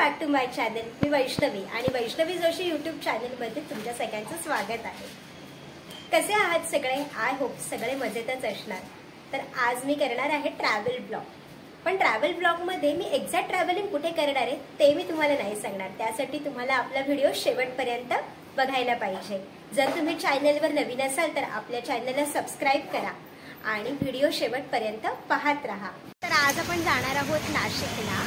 Back to my channel. मी वैष्णवी आणि Vaishnavi Joshi YouTube चॅनलमध्ये तुमच्या सगळ्यांचं स्वागत आहे. कसे आहात सगळे? आय होप सगळे मजेतच असणार. तर आज मी करणार आहे ट्रॅव्हल ब्लॉग. पण ट्रॅव्हल ब्लॉगमध्ये मी एक्झॅक्ट ट्रॅव्हलिंग कुठे करणार आहे ते मी तुम्हाला नाही सांगणार. त्यासाठी तुम्हाला आपला व्हिडिओ शेवटपर्यंत बघायला पाहिजे. जर तुम्ही चॅनलवर नवीन असाल तर आपल्या चॅनलला सबस्क्राईब करा आणि व्हिडिओ शेवटपर्यंत पाहत राहा. तर आज आपण जाणार आहोत नाशिकला.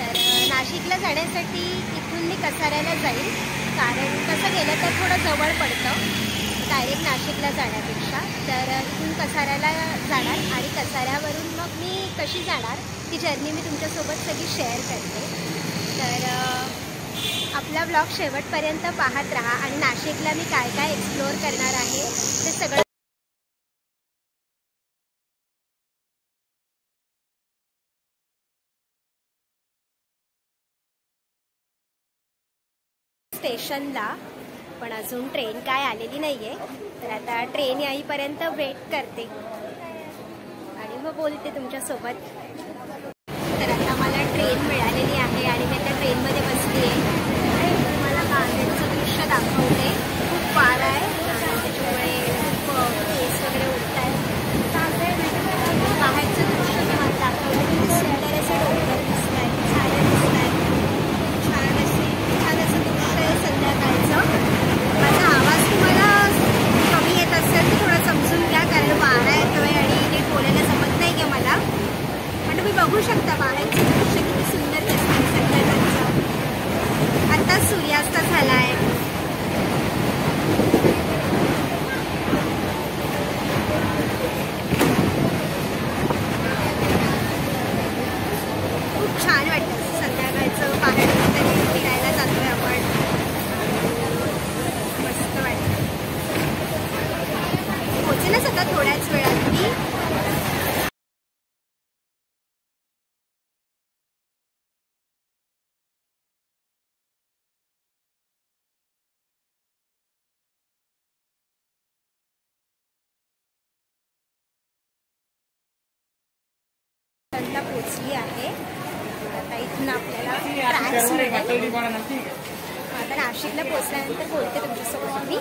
तर नाशिकला जाण्यासाठी इथून मी कसाऱ्याला जाईल, कारण कसं गेलं तर थोडं जवळ पडतं डायरेक्ट नाशिकला जाण्यापेक्षा. तर इथून कसाऱ्याला जाणार आणि कसाऱ्यावरून मग मी कशी जाणार ती जर्नी मी तुमच्यासोबत सगळी शेअर करते. तर आपला ब्लॉग शेवटपर्यंत पाहत राहा आणि नाशिकला मी काय काय एक्सप्लोअर करणार आहे ते सगळं. स्टेशनला पण अजून ट्रेन काय आलेली नाहीये, तर आता ट्रेन येईपर्यंत वेट करते आणि मग बोलते तुमच्यासोबत. तर आता मला ट्रेन मिळालेली आहे आणि मी आता ट्रेनमध्ये बसली आहे. मला बाहेरचं दृश्य दाखवते. खूप वारा आहे आणि त्याच्यामुळे खूप केस वगैरे उडत आहे. बाहेरचं दृश्य तुम्हाला दाखवते. खूप सुंदर असे डोंगर दिसत आहेत, झाडं दिसत आहेत. छान असं दृश्य आहे संध्याकाळचं. माझा आवाज तुम्हाला कमी येत असेल तर थोडं समजून घ्या, कारण वारा येतोय आणि नीट बोलायला जमत नाही आहे मला. पण तुम्ही बघू शकता बाहेरचं दृश्य किती सुंदर दिसतंय संध्याकाळचं. आत्ताच सूर्यास्त झाला आहे. खूप छान वाटतं संध्याकाळचं बाहेर फिरायला जातोय आपण. मस्त वाटतं. पोहोचेलच आता थोड्याच वेळात मी. पोचली आहे. आता इथून आपल्याला ट्रॅक्स मिळेल. आता नाशिकला पोचल्यानंतर बोलते तुमच्यासोबत मी.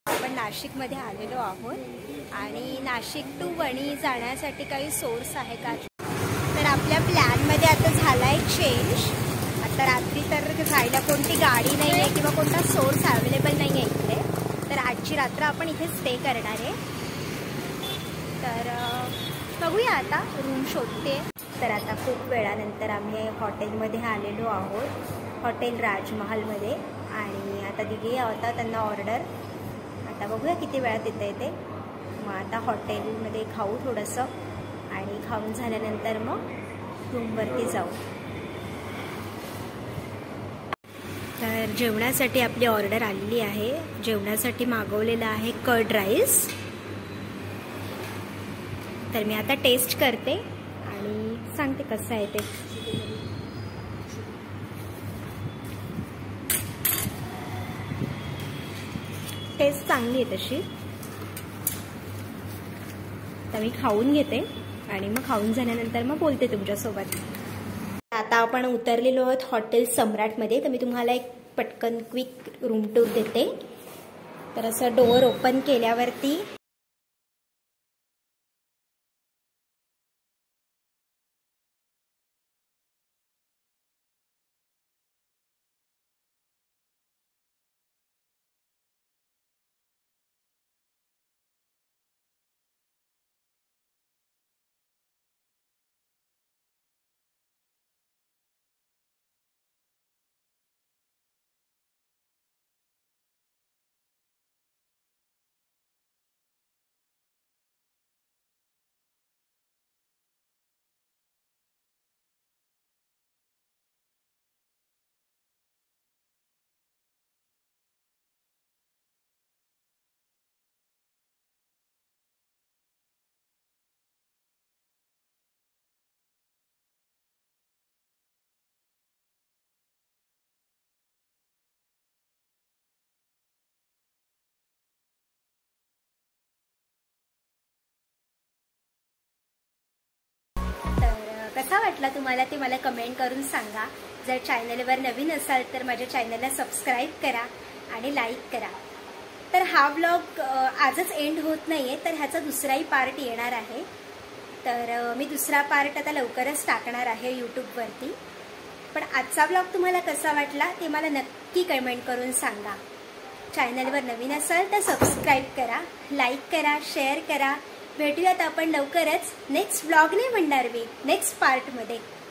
आपण नाशिकमध्ये आलेलो आहोत आणि नाशिक टू वणी जाण्यासाठी काही सोर्स आहे का? तर आपल्या प्लॅनमध्ये आता झाला आहे चेंज. आता रात्री तर जायला कोणती गाडी नाही आहे किंवा कोणता सोर्स अवेलेबल नाही आहे इकडे. तर आजची रात्र आपण इथे स्टे करणार आहे. तर बघूया आता रूम शोधते. तर आता खूप वेळानंतर आम्ही हॉटेलमध्ये आलेलो आहोत, हॉटेल राजमहालमध्ये. आणि आता दिली होता त्यांना ऑर्डर. आता बघूया किती वेळात येतं आहे ते. मग आता हॉटेलमध्ये खाऊ थोडंसं आणि खाऊन झाल्यानंतर मग रूमवरती जाऊ. तर जेवणासाठी आपली ऑर्डर आलेली आहे. जेवणासाठी मागवलेलं आहे कर्ड राईस. तर मी आता टेस्ट करते आणि सांगते कसं आहे ते. टेस्ट चांगली आहे तशी. तर मी खाऊन घेते आणि मग खाऊन झाल्यानंतर मग बोलते तुमच्यासोबत. आता आपण उतरलेलो आहोत हॉटेल सम्राटमध्ये. तर मी तुम्हाला एक पटकन क्विक रूम टूर देते. तर असं डोअर ओपन केल्यावरती कसा वाटला तुम्हाला ते मला कमेंट करून सांगा. जर चॅनलवर नवीन असाल तर माझ्या चॅनलला सबस्क्राईब करा आणि लाईक करा. तर हा व्लॉग आजच एंड होत नाहीये, तर ह्याचा दुसराही पार्ट येणार आहे. तर मी दुसरा पार्ट आता लवकरच टाकणार आहे यूट्यूबवरती. पण आजचा व्लॉग तुम्हाला कसा वाटला ते मला नक्की कमेंट करून सांगा. चॅनलवर नवीन असाल तर सबस्क्राईब करा, लाईक करा, शेअर करा. भेटूयात आपण लवकरच नेक्स्ट व्लॉग नाही म्हणणार मी, नेक्स्ट पार्टमध्ये.